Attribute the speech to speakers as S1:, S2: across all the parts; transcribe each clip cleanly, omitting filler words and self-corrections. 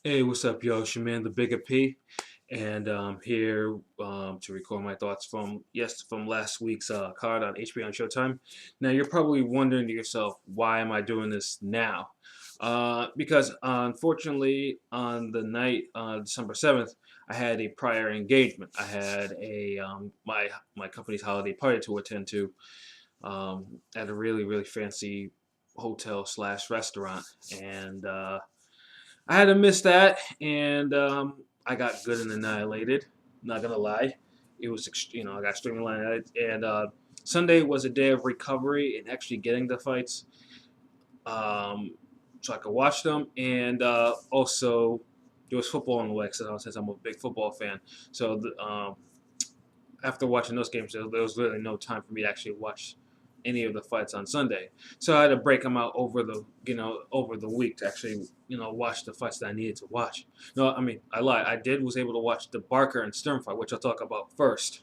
S1: Hey, what's up, yo? It's your man, the Bigga P, and here to record my thoughts from last week's card on HBO and Showtime. Now, you're probably wondering to yourself, why am I doing this now? Because unfortunately, on the night December 7th, I had a prior engagement. I had a my company's holiday party to attend to at a really fancy hotel slash restaurant, and I had to miss that, and I got good and annihilated. Not gonna lie, it was I got extremely annihilated. And Sunday was a day of recovery and actually getting the fights, um, so I could watch them. And also, there was football on the way since I'm a big football fan. So after watching those games, there was really no time for me to actually watch any of the fights on Sunday. So I had to break them out over the week to actually watch the fights that I needed to watch. No, I mean I lied. Was able to watch the Barker and Stern fight, which I'll talk about first.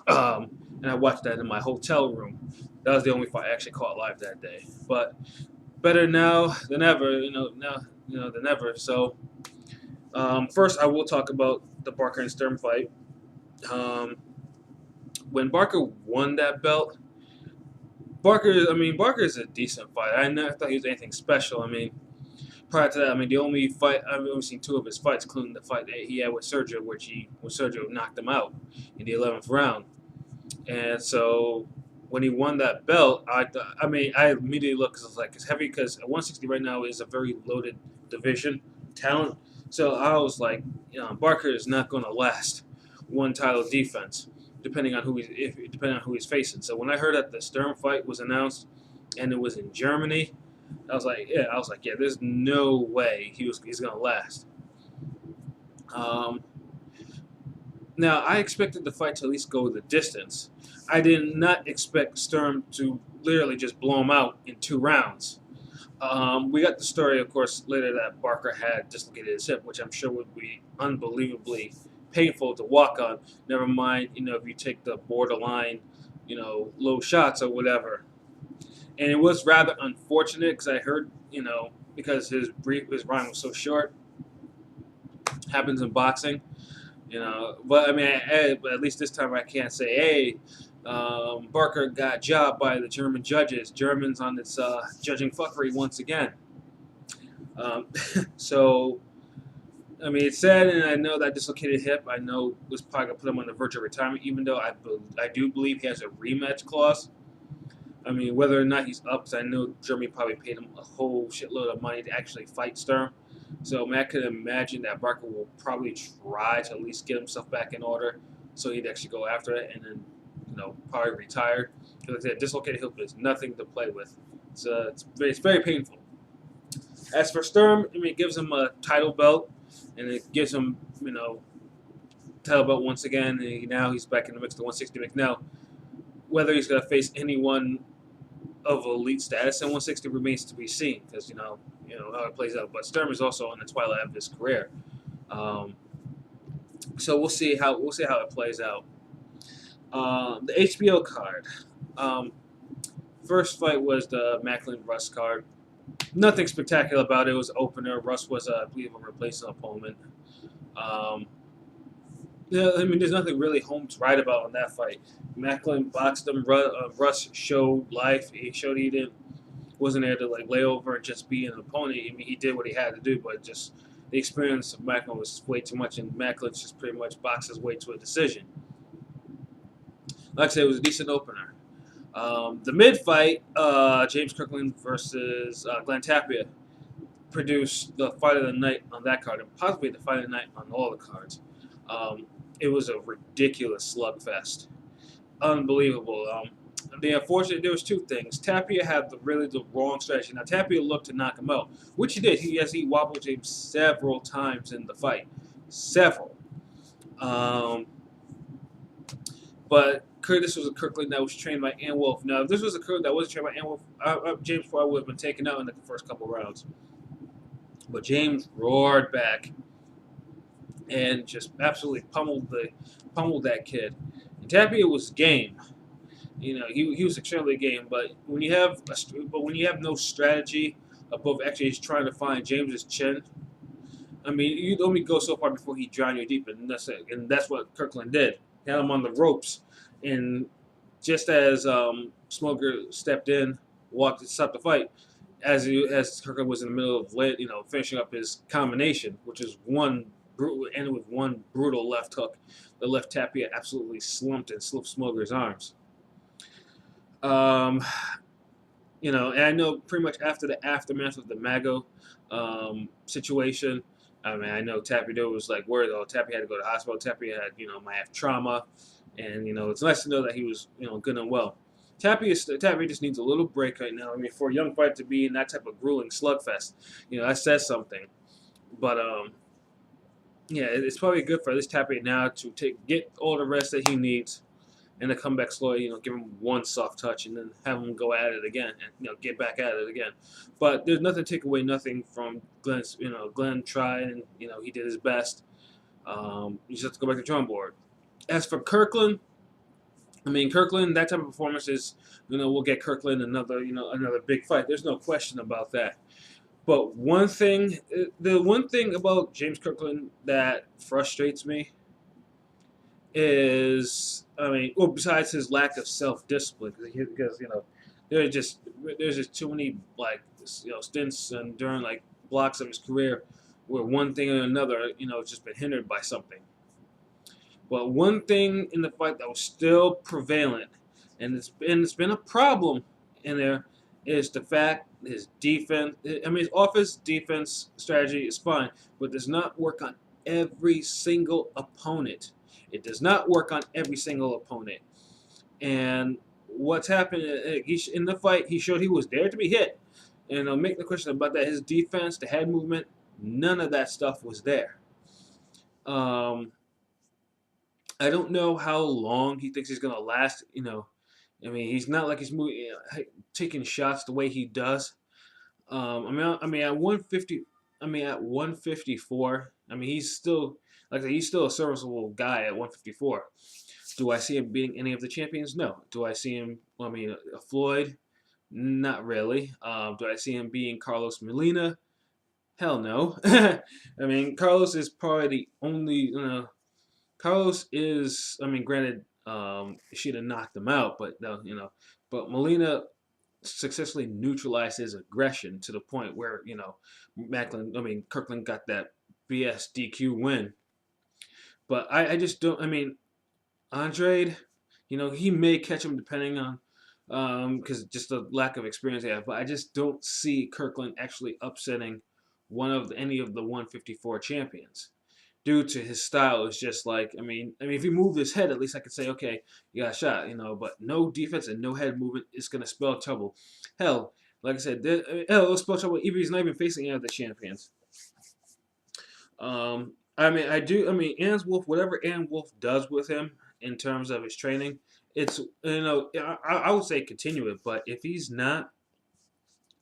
S1: And I watched that in my hotel room. That was the only fight I actually caught live that day. But better now than ever, than ever. So first, I will talk about the Barker and Stern fight. Um, when Barker won that belt, Barker is a decent fighter. I never thought he was anything special. I mean, prior to that, the only fight I've only seen two of his fights, including the fight that he had with Sergio, when Sergio knocked him out in the 11th round. And so when he won that belt, I immediately looked because I was like, it's heavy because at 160 right now is a very loaded division talent. So I was like, Barker is not going to last one title defense, depending on who he's facing. So when I heard that the Stern fight was announced and it was in Germany, yeah, there's no way he's going to last. Um, Now, I expected the fight to at least go the distance. I did not expect Sturm to literally just blow him out in 2 rounds. We got the story, of course, later that Barker had dislocated his hip, which I'm sure would be unbelievably painful to walk on. Never mind, if you take the borderline, low shots or whatever. And it was rather unfortunate because I heard, because his rhyme was so short, happens in boxing. But but at least this time I can't say, hey, Barker got jobbed by the German judges. Germans on this judging fuckery once again. Um, so, it's sad, and I know that dislocated hip, I know was probably going to put him on the verge of retirement, even though I do believe he has a rematch clause. Whether or not he's up, because I know Germany probably paid him a whole shitload of money to actually fight Sturm. So, I could imagine that Barker will probably try to at least get himself back in order, so he'd actually go after it, and then, probably retire. Because like I said, dislocated hip is nothing to play with. It's very painful. As for Sturm, it gives him a title belt, and it gives him, title belt once again. And now he's back in the mix, the 160 mix. Now, whether he's going to face anyone of elite status in 160 remains to be seen, because how it plays out. But Sturm is also on the twilight of his career, so we'll see how it plays out. The HBO card. First fight was the Macklin Russ card. Nothing spectacular about it. It was an opener. Russ was, I believe, a replacement opponent. Um, yeah, there's nothing really home to write about on that fight. Macklin boxed him. Russ showed life. He showed he didn't wasn't there to lay over and just be an opponent. He did what he had to do, but just the experience of Macklin was way too much, and Macklin just pretty much boxed his way to a decision. Like I said, it was a decent opener. The mid fight, James Kirkland versus Glenn Tapia, produced the fight of the night on that card, and possibly the fight of the night on all the cards. It was a ridiculous slugfest, unbelievable. The unfortunate, there was two things. Tapia had the wrong strategy. Now Tapia looked to knock him out, which he did. He wobbled James several times in the fight, several. Um, but Curtis was a Kirkland that was trained by Ann Wolf. Now, if this was a Kirkland that wasn't trained by Ann Wolf, James probably would have been taken out in the first couple rounds. But James roared back and just absolutely pummeled that kid. And Tapia was game. He was extremely game. But when you have no strategy above actually trying to find James's chin, I mean, you'd only go so far before he drowned you deep, and that's it. And that's what Kirkland did. He had him on the ropes, and just as Smoker stepped in, walked to stop the fight, as Kirkland was in the middle of finishing up his combination, which is ended with one brutal left hook. The left tapia absolutely slumped and slipped Smoker's arms. Um, and I know pretty much after the aftermath of the Mago situation, I mean, I know Tapia was like worried. Oh, Tapia had to go to the hospital. Tapia had, might have trauma, and it's nice to know that he was, good and well. Tapia just needs a little break right now. I mean, for a young fighter to be in that type of grueling slugfest, that says something. But yeah, it's probably good for this Tapia now to get all the rest that he needs, and to come back slowly, give him one soft touch and then have him go at it again and, get back at it again. But there's nothing to take away nothing from Glenn's, Glenn tried and, he did his best. You just have to go back to the drawing board. As for Kirkland, I mean, Kirkland, that type of performance is, we'll get Kirkland another big fight. There's no question about that. But the one thing about James Kirkland that frustrates me is, I mean, well, besides his lack of self-discipline, because there's just too many stints and during blocks of his career where one thing or another just been hindered by something. But one thing in the fight that was still prevalent, and it's been a problem in there, is the fact his defense. I mean, his offense defense strategy is fine, but does not work on every single opponent. It does not work on every single opponent. And what's happened in the fight, he showed he was there to be hit. And I'll make the question about that. His defense, the head movement, none of that stuff was there. I don't know how long he thinks he's going to last. I mean, he's not like he's moving, taking shots the way he does. I mean, at 150, at 154, I mean, he's still a serviceable guy at 154. Do I see him beating any of the champions? No. Do I see him? I mean, Floyd? Not really. Do I see him beating Carlos Molina? Hell no. I mean, Carlos is probably the only. Carlos is. I mean, granted, she'd have knocked him out, but but Molina successfully neutralized his aggression to the point where Kirkland got that BS DQ win. But I just don't. I mean, Andrade, he may catch him depending on because just the lack of experience they have. But I just don't see Kirkland actually upsetting any of the 154 champions due to his style. Is just like I mean, if he moved his head, at least I could say, okay, you got a shot, But no defense and no head movement is gonna spell trouble. Hell, like I said, it'll spell trouble even if he's not even facing any of the champions. I mean, Ann Wolf, whatever Ann Wolf does with him in terms of his training, it's I would say continue it, but if he's not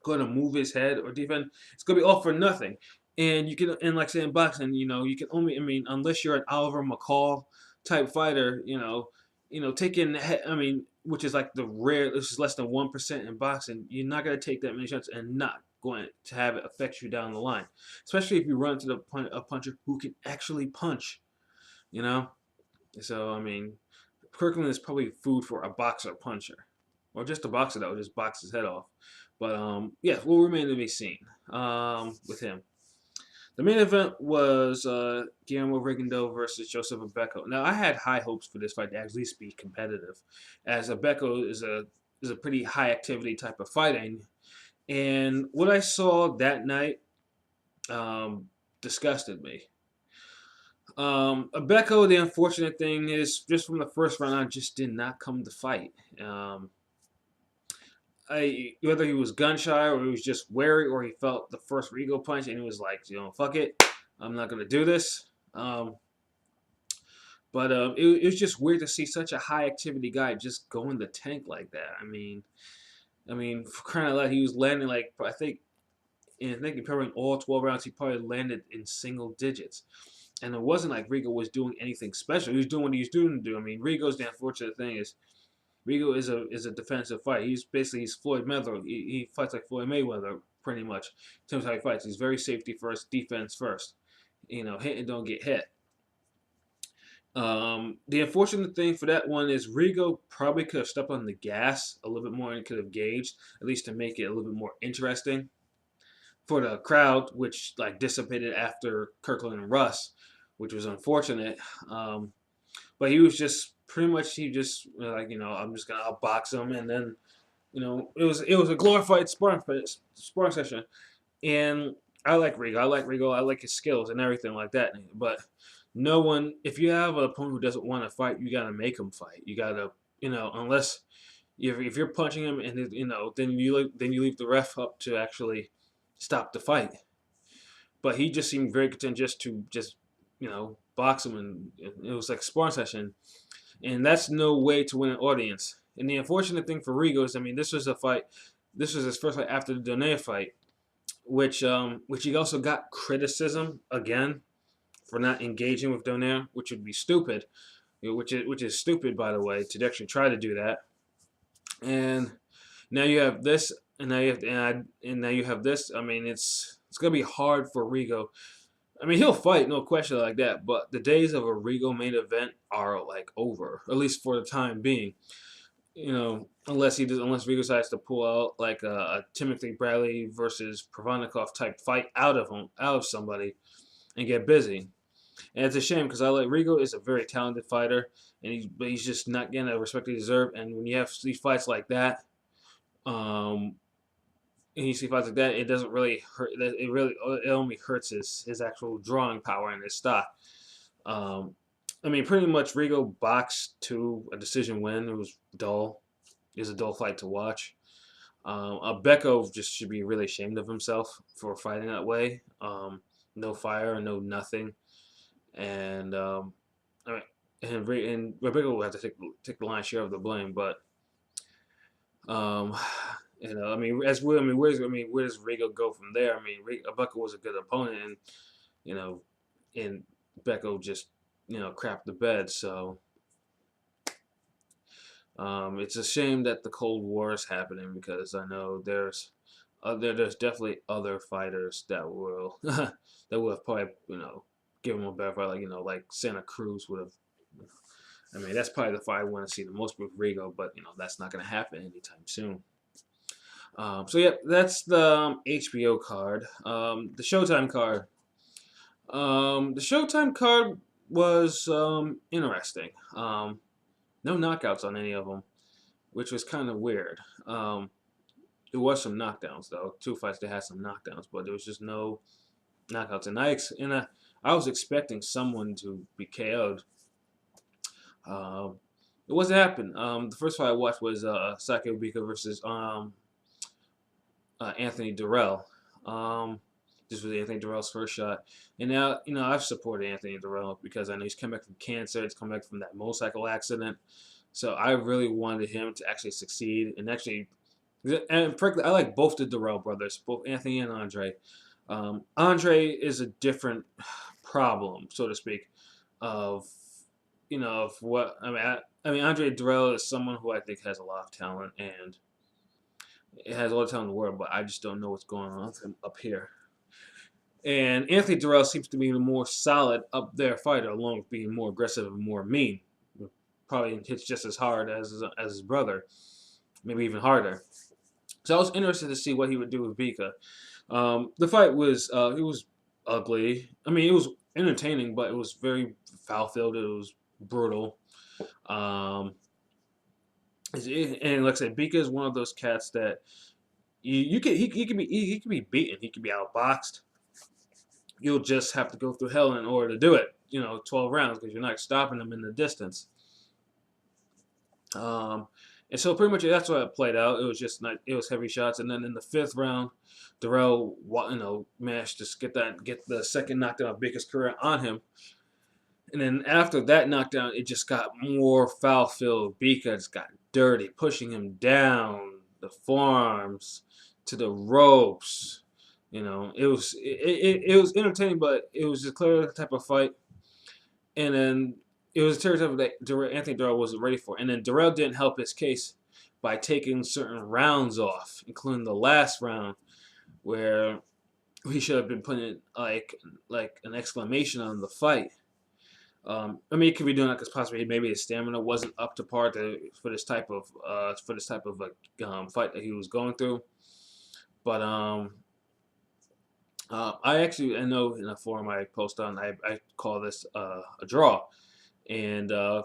S1: going to move his head or defend, it's going to be all for nothing. And like say in boxing, you can only, unless you're an Oliver McCall type fighter, taking, which is like this is less than 1% in boxing, you're not going to take that many shots and not going to have it affect you down the line, especially if you run into a puncher who can actually punch, So Kirkland is probably food for a boxer puncher, or just a boxer that would just box his head off. But yeah, will remain to be seen with him. The main event was Guillermo Rigodeaux versus Joseph Agbeko. Now, I had high hopes for this fight to at least be competitive, as Agbeko is a pretty high activity type of fighting. And what I saw that night disgusted me. Agbeko, the unfortunate thing is, just from the first round on, just did not come to fight. Whether he was gun shy or he was just wary or he felt the first Rigo punch and he was like, fuck it, I'm not going to do this. But it was just weird to see such a high activity guy just go in the tank like that. I mean, for crying out loud, he was landing I think probably in all 12 rounds, he probably landed in single digits. And it wasn't like Rigo was doing anything special. He was doing what he was doing to do. I mean, Rigo's the unfortunate thing is, Rigo is a defensive fighter. He's Floyd Mayweather. He fights like Floyd Mayweather pretty much in terms of how he fights. He's very safety first, defense first. hit and don't get hit. The unfortunate thing for that one is Rigo probably could have stepped on the gas a little bit more and could have gauged, at least to make it a little bit more interesting for the crowd, which like dissipated after Kirkland and Russ, which was unfortunate. But he was just pretty much like I'm just gonna outbox him, and then it was a glorified sparring session, and I like Rigo. I like Rigo. I like his skills and everything like that. But no one, if you have an opponent who doesn't want to fight, you gotta make him fight. You gotta, unless if you're punching him and then you leave the ref up to actually stop the fight. But he just seemed very content just to box him, and it was like a sparring session, and that's no way to win an audience. And the unfortunate thing for Rigo is, this was a fight. This was his first fight after the Donaire fight, which he also got criticism again for not engaging with Donaire, which would be stupid. Which is stupid, by the way, to actually try to do that. And now you have this, and now you have this. It's gonna be hard for Rigo. He'll fight, no question like that. But the days of a Rigo main event are like over, at least for the time being. Unless Rigo decides to pull out like a Timothy Bradley versus Provannikov type fight out of somebody, and get busy. And it's a shame because Rigo is a very talented fighter, and he's just not getting the respect he deserves. And when you have these fights like that, it doesn't really hurt. It only hurts his actual drawing power and his stock. Pretty much Rigo boxed to a decision win. It was dull. It was a dull fight to watch. Agbeko just should be really ashamed of himself for fighting that way. No fire, no nothing, and Agbeko will have to take the lion's share of the blame. But where does Rigo go from there? Agbeko was a good opponent, and Agbeko just crapped the bed. So it's a shame that the Cold War is happening, because I know there's definitely other fighters that will that would have probably give him a better fight, like Santa Cruz would have. That's probably the fight I want to see the most with Rigo, but that's not going to happen anytime soon. So yeah, that's the HBO card. The Showtime card. The Showtime card was interesting. No knockouts on any of them, which was kind of weird. There was some knockdowns though. 2 fights that had some knockdowns, but there was just no knockouts. And I was expecting someone to be KO'd. It wasn't happening. The first fight I watched was Saki Obika versus Anthony Durrell. This was Anthony Durrell's first shot. And now, I've supported Anthony Durrell because I know he's come back from cancer. He's come back from that motorcycle accident. So I really wanted him to actually succeed. And frankly, I like both the Durrell brothers, both Anthony and Andre. Andre is a different problem, so to speak, of what Andre Durrell is someone who I think has a lot of talent, and it has all the talent in the world, but I just don't know what's going on with him up here. And Anthony Durrell seems to be the more solid up there fighter, along with being more aggressive and more mean. Probably hits just as hard as his brother, maybe even harder. So I was interested to see what he would do with Bigga. The fight was it was ugly. It was entertaining, but it was very foul-filled. It was brutal. And like I said, Bigga is one of those cats that he can be beaten. He can be outboxed. You'll just have to go through hell in order to do it. 12 rounds, because you're not stopping him in the distance. And so pretty much that's what it played out. It was just it was heavy shots, and then in the 5th round, Durrell managed to get the second knockdown of Bigga's career on him. And then after that knockdown, it just got more foul-filled. Bigga just got dirty, pushing him down the forearms to the ropes. It was entertaining, but it was a clear type of fight. And then it was a territory that Anthony Durrell wasn't ready for. And then Durrell didn't help his case by taking certain rounds off, including the last round, where he should have been putting like an exclamation on the fight. I mean, he could be doing that because possibly maybe his stamina wasn't up to par for this type of fight that he was going through. But I know in a forum I post on, I call this a draw, and I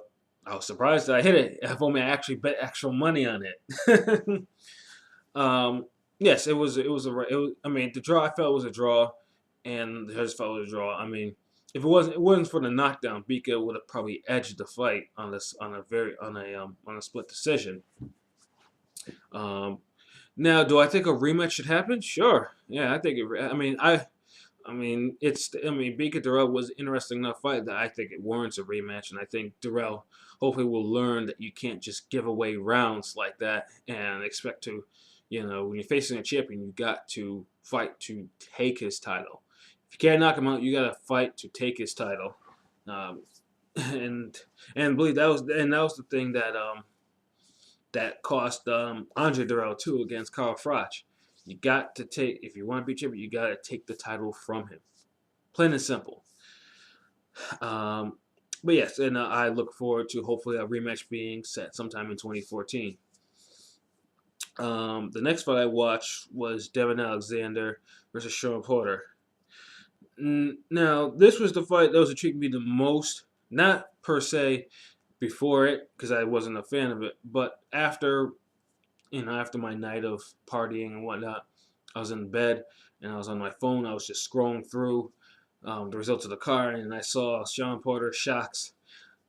S1: was surprised that I hit it. If only I actually bet actual money on it. Yes, it was. I mean, the draw. I felt was a draw, and the Hurts felt it was a draw. I mean, if it wasn't for the knockdown, Bigga would have probably edged the fight on a split decision. Um, Now, do I think a rematch should happen? Sure. Yeah, I think it. I mean, Bigga Darrell was an interesting enough fight that I think it warrants a rematch, and I think Darrell hopefully will learn that you can't just give away rounds like that and expect to, when you're facing a champion, you got to fight to take his title. If you can't knock him out, you got to fight to take his title. Um, and believe that was the thing that cost Andre Darrell too against Carl Froch. You got to take, if you want to be champion, you got to take the title from him. Plain and simple. But yes, and I look forward to hopefully a rematch being set sometime in 2014. The next fight I watched was Devin Alexander versus Sean Porter. Now, this was the fight that was intriguing me the most, not per se before it, because I wasn't a fan of it, but after my night of partying and whatnot, I was in bed and I was on my phone. I was just scrolling through the results of the card, and I saw Sean Porter shocks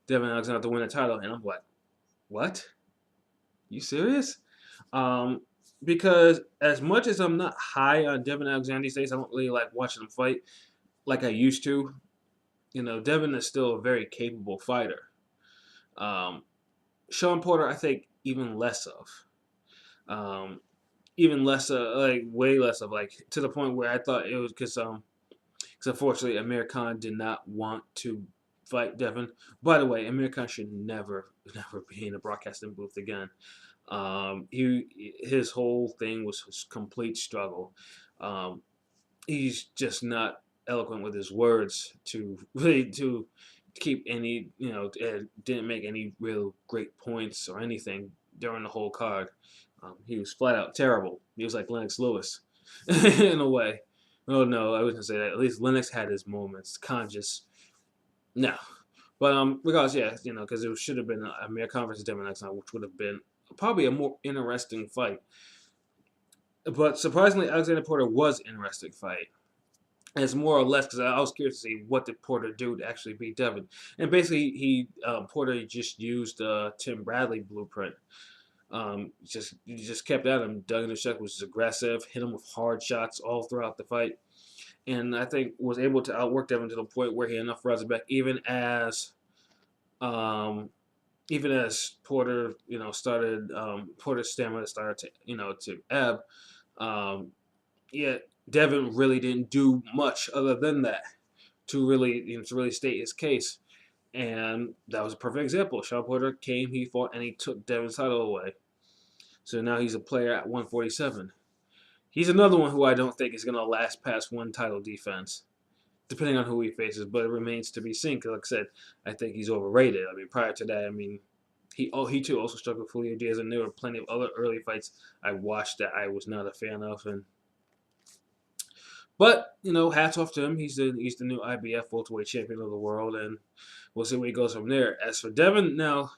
S1: Devin Alexander to win the title, and I'm like, what? You serious? Because as much as I'm not high on Devin Alexander these days, I don't really like watching him fight like I used to. Devin is still a very capable fighter. Sean Porter, I think, even less of. Even less, like way less of, like to the point where I thought it was because unfortunately Amir Khan did not want to fight Devin. By the way, Amir Khan should never be in a broadcasting booth again. His whole thing was a complete struggle. He's just not eloquent with his words to really to keep any didn't make any real great points or anything during the whole card. He was flat out terrible. He was like Lennox Lewis in a way. Oh no, I wouldn't say that. At least Lennox had his moments. Khan just no. But regardless, yeah, because it should have been a mere conference Devin next time, which would have been probably a more interesting fight. But surprisingly, Alexander Porter was an interesting fight. And it's more or less because I was curious to see what did Porter do to actually beat Devin. And basically, Porter just used Tim Bradley blueprint. He just kept at him. Dug in the check, was aggressive, hit him with hard shots all throughout the fight, and I think was able to outwork Devin to the point where he had enough rounds back, even as Porter, started Porter's stamina started to ebb. Yet Devin really didn't do much other than that to really state his case. And that was a perfect example. Sean Porter came, he fought, and he took Devin's title away. So now he's a player at 147. He's another one who I don't think is going to last past one title defense, depending on who he faces. But it remains to be seen. Because, like I said, I think he's overrated. I mean, prior to that, he too also struggled with Julio Diaz, and there were plenty of other early fights I watched that I was not a fan of. But hats off to him. He's the new IBF welterweight champion of the world, and we'll see where he goes from there. As for Devin, now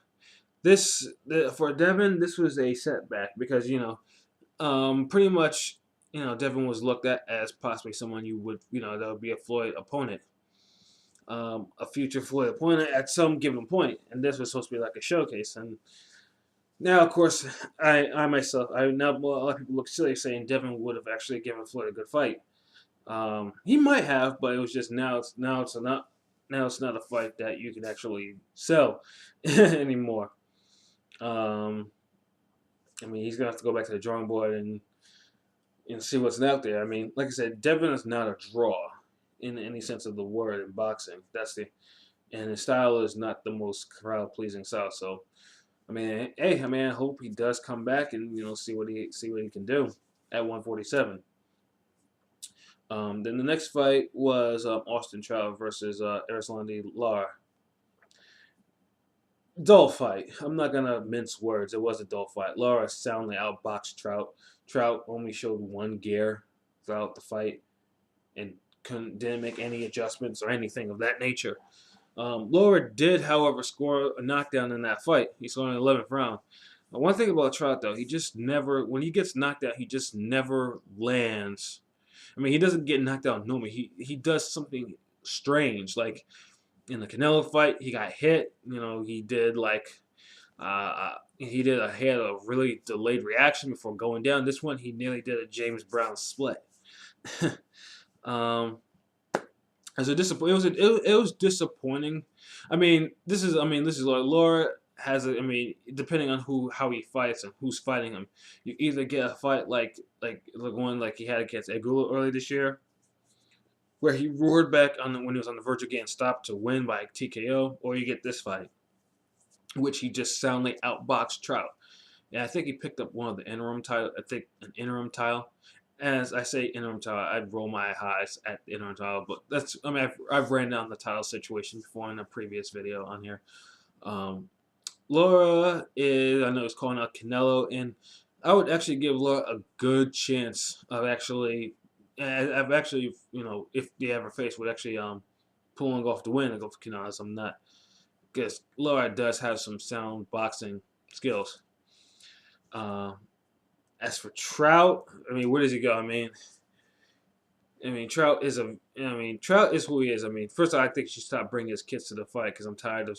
S1: this was a setback because pretty much Devin was looked at as possibly someone you would that would be a Floyd opponent, a future Floyd opponent at some given point, and this was supposed to be like a showcase. And now, of course, I myself, now a lot of people look silly saying Devin would have actually given Floyd a good fight. He might have, but it was just now it's not a fight that you can actually sell anymore. He's gonna have to go back to the drawing board and see what's out there. I mean, like I said, Devin is not a draw in any sense of the word in boxing. And his style is not the most crowd pleasing style. So, I hope he does come back and see what he can do at 147. Then the next fight was Austin Trout versus Erislandy Lar. Dull fight. I'm not gonna mince words. It was a dull fight. Lara soundly outboxed Trout. Trout only showed one gear throughout the fight and didn't make any adjustments or anything of that nature. Laura did, however, score a knockdown in that fight. He scored in the 11th round. One thing about Trout, though, he just never, when he gets knocked out, he just never lands. I mean, he doesn't get knocked out normally. He does something strange. Like in the Canelo fight, he got hit. You know, he did like he had a really delayed reaction before going down. This one, he nearly did a James Brown split. um, as a it was disappointing. This is Laura has a, depending on how he fights and who's fighting him, you either get a fight like the one like he had against Egula early this year, where he roared back when he was on the verge of getting stopped to win by TKO, or you get this fight, which he just soundly outboxed Trout. And I think he picked up one of the interim title. I think an interim title. As I say interim title, I'd roll my eyes at the interim title, but that's, I've ran down the title situation before in a previous video on here. Laura is, I know, is calling out Canelo, and I would actually give Laura a good chance of actually, I've actually, if they ever face, would actually pulling off the win against Canelo. As I'm not, because Laura does have some sound boxing skills. As for Trout, where does he go? Trout is Trout is who he is. First of all, I think he should stop bringing his kids to the fight because I'm tired of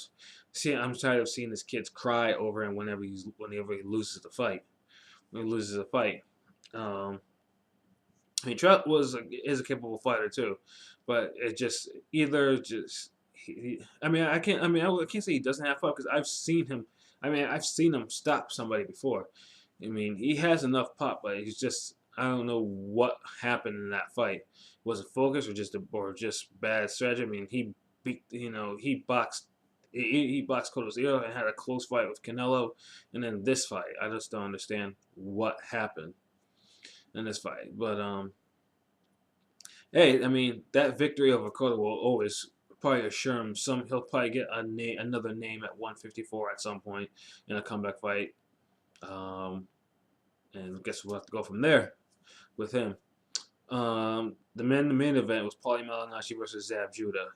S1: seeing his kids cry over him whenever he loses the fight. When he loses a fight, Trout is a capable fighter too, but it just I can't say he doesn't have fun because I've seen him. I've seen him stop somebody before. He has enough pop, but he's just, I don't know what happened in that fight. Was it focus or just bad strategy? He boxed Cotto Zero and had a close fight with Canelo, and then this fight, I just don't understand what happened in this fight. But hey, that victory over Cotto will always probably assure him he'll probably get another name at 154 at some point in a comeback fight. And I guess we'll have to go from there with him. The main event was Malignaggi-Judah versus Judah.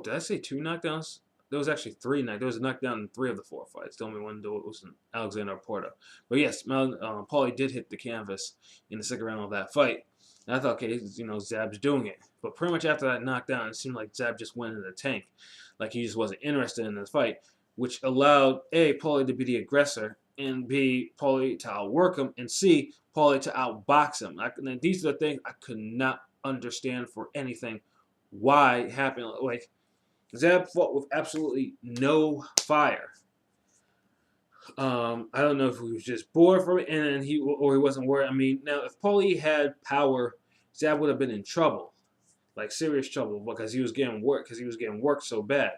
S1: Did I say 2 knockdowns? There was actually 3 knockdowns. There was a knockdown in 3 of the 4 fights. The only one was Alexander Porta. But yes, Paulie did hit the canvas in the second round of that fight. And I thought, okay, Zab's doing it. But pretty much after that knockdown, it seemed like Zab just went in the tank. Like he just wasn't interested in the fight, which allowed A, Paulie to be the aggressor, and B, Paulie to outwork him, and C, Paulie to outbox him. These are the things I could not understand for anything why it happened. Like, Zab fought with absolutely no fire. I don't know if he was just bored from it, and he wasn't worried. Now if Paulie had power, Zab would have been in trouble, like serious trouble, because he was getting worked so bad.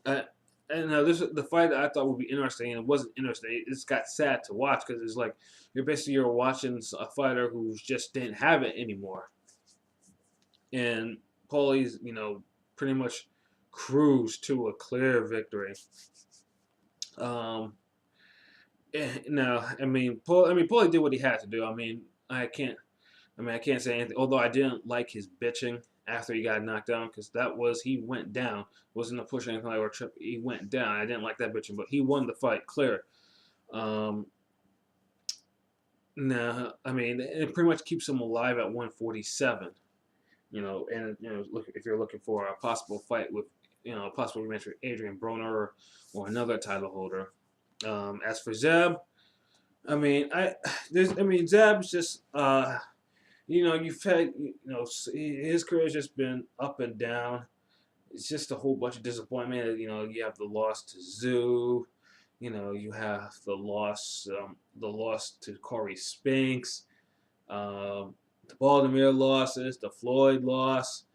S1: This is the fight that I thought would be interesting, and it wasn't interesting. It's got sad to watch because it's like you're watching a fighter who just didn't have it anymore, and Paulie's pretty much cruised to a clear victory. Paulie did what he had to do. I can't say anything. Although I didn't like his bitching after he got knocked down, because he went down. It wasn't a push or anything like or a trip. He went down. I didn't like that bitching, but he won the fight clear. It pretty much keeps him alive at 147. Look, if you're looking for a possible fight with, a possible rematch with Adrian Broner or another title holder. As for Zab, Zab's just, you've had, his career has just been up and down. It's just a whole bunch of disappointment. You have the loss to Zoo. You have the loss to Corey Spinks. The Baltimore losses, the Floyd loss,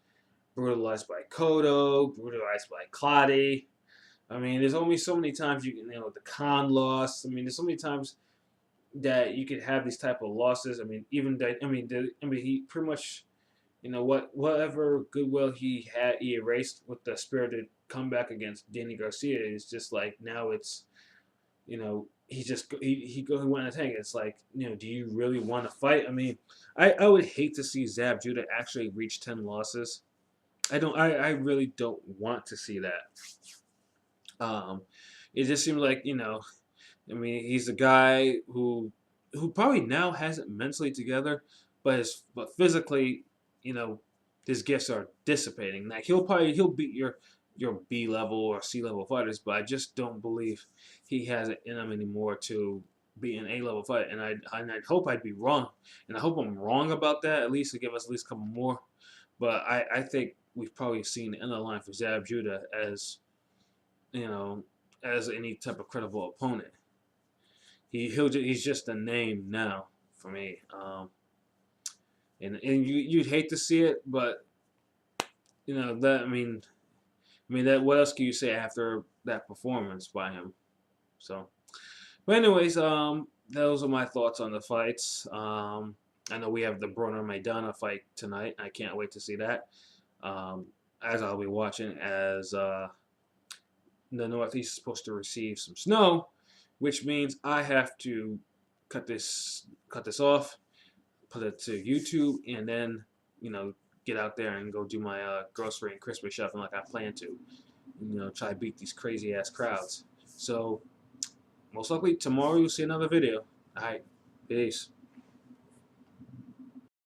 S1: brutalized by Cotto, brutalized by Clottey. There's only so many times the Khan loss. There's so many times that you could have these type of losses. I mean, even that. He pretty much, whatever goodwill he had, he erased with the spirited comeback against Danny Garcia. It's just like now it's, he went in the tank. It's like, do you really want to fight? I mean, I would hate to see Zab Judah actually reach 10 losses. I really don't want to see that. Um, it just seems like, he's a guy who probably now has it mentally together, but physically, you know, his gifts are dissipating. Like he'll beat your B level or C level fighters, but I just don't believe he has it in him anymore to be an A level fight. And I hope I'd be wrong, and I hope I'm wrong about that. At least to give us at least a couple more. But I think we've probably seen the end of the line for Zab Judah you know as any type of credible opponent. He's just a name now for me. And you'd hate to see it, but that that what else can you say after that performance by him? So, but anyways, those are my thoughts on the fights. I know we have the Broner Maidana fight tonight. I can't wait to see that. As I'll be watching as the Northeast is supposed to receive some snow, which means I have to cut this off, put it to YouTube, and then get out there and go do my grocery and Christmas shopping like I plan to. Try to beat these crazy ass crowds. So most likely tomorrow you'll see another video. All right, peace.